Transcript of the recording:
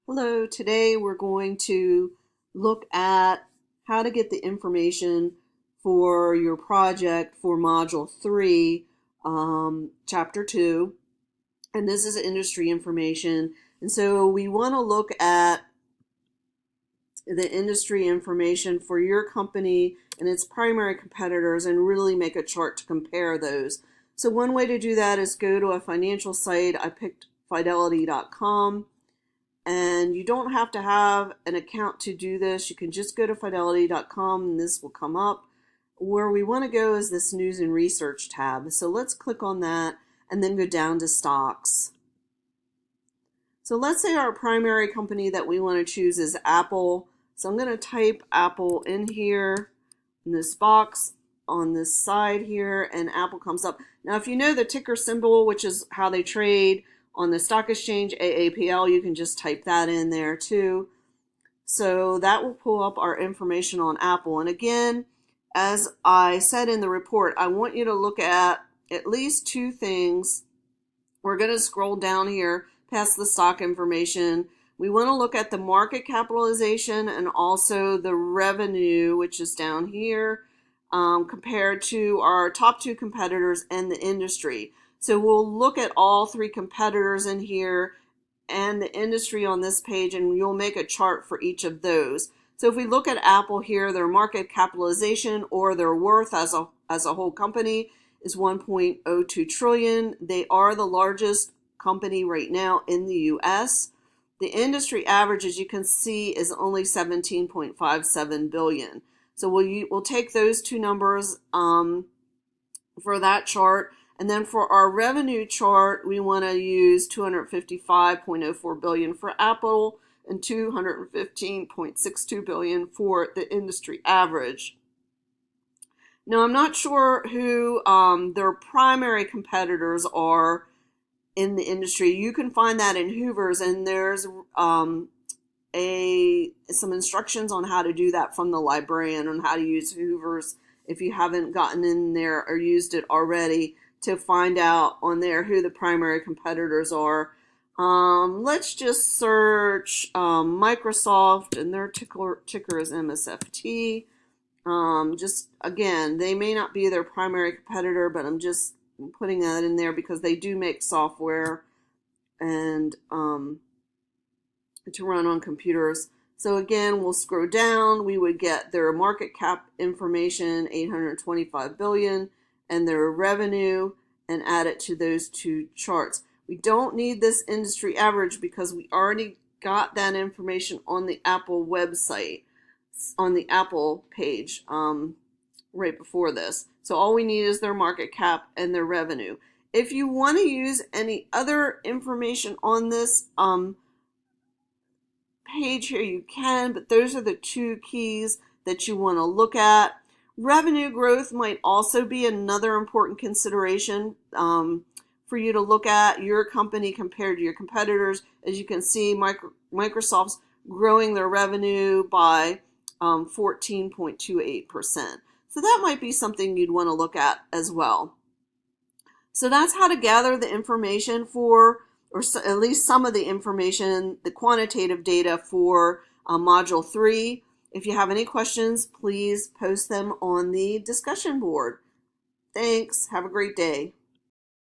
Hello, today we're going to look at how to get the information for your project for Module 3, Chapter 2, and this is industry information. And so we want to look at the industry information for your company and its primary competitors and really make a chart to compare those. So one way to do that is go to a financial site. I picked fidelity.com. And you don't have to have an account to do this. You can just go to fidelity.com and this will come up. Where we want to go is this News and Research tab. So let's click on that and then go down to Stocks. So let's say our primary company that we want to choose is Apple. So I'm going to type Apple in here in this box on this side here, and Apple comes up. Now if you know the ticker symbol, which is how they trade on the stock exchange, AAPL, you can just type that in there too. So that will pull up our information on Apple. And again, as I said in the report, I want you to look at least two things. We're going to scroll down here past the stock information. We want to look at the market capitalization and also the revenue, which is down here, compared to our top two competitors and the industry. So we'll look at all three competitors in here and the industry on this page, and you'll make a chart for each of those. So if we look at Apple here, their market capitalization or their worth as a whole company is 1.02 trillion. They are the largest company right now in the US. The industry average, as you can see, is only 17.57 billion. So we'll take those two numbers for that chart. And then for our revenue chart, we want to use 255.04 billion for Apple and 215.62 billion for the industry average. Now, I'm not sure who their primary competitors are in the industry. You can find that in Hoover's, and there's some instructions on how to do that from the librarian on how to use Hoover's if you haven't gotten in there or used it already, to find out on there who the primary competitors are. Let's just search Microsoft, and their ticker is MSFT. Just again, they may not be their primary competitor, but I'm just putting that in there because they do make software and to run on computers. So again, we'll scroll down. We would get their market cap information, 825 billion. And their revenue, and add it to those two charts. We don't need this industry average because we already got that information on the Apple website, on the Apple page right before this. So all we need is their market cap and their revenue. If you want to use any other information on this page here, you can, but those are the two keys that you want to look at. Revenue growth might also be another important consideration for you to look at your company compared to your competitors. As you can see, Microsoft's growing their revenue by 14.28%. So that might be something you'd want to look at as well. So that's how to gather the information for, or at least some of the information, the quantitative data for Module 3. If you have any questions, please post them on the discussion board. Thanks. Have a great day.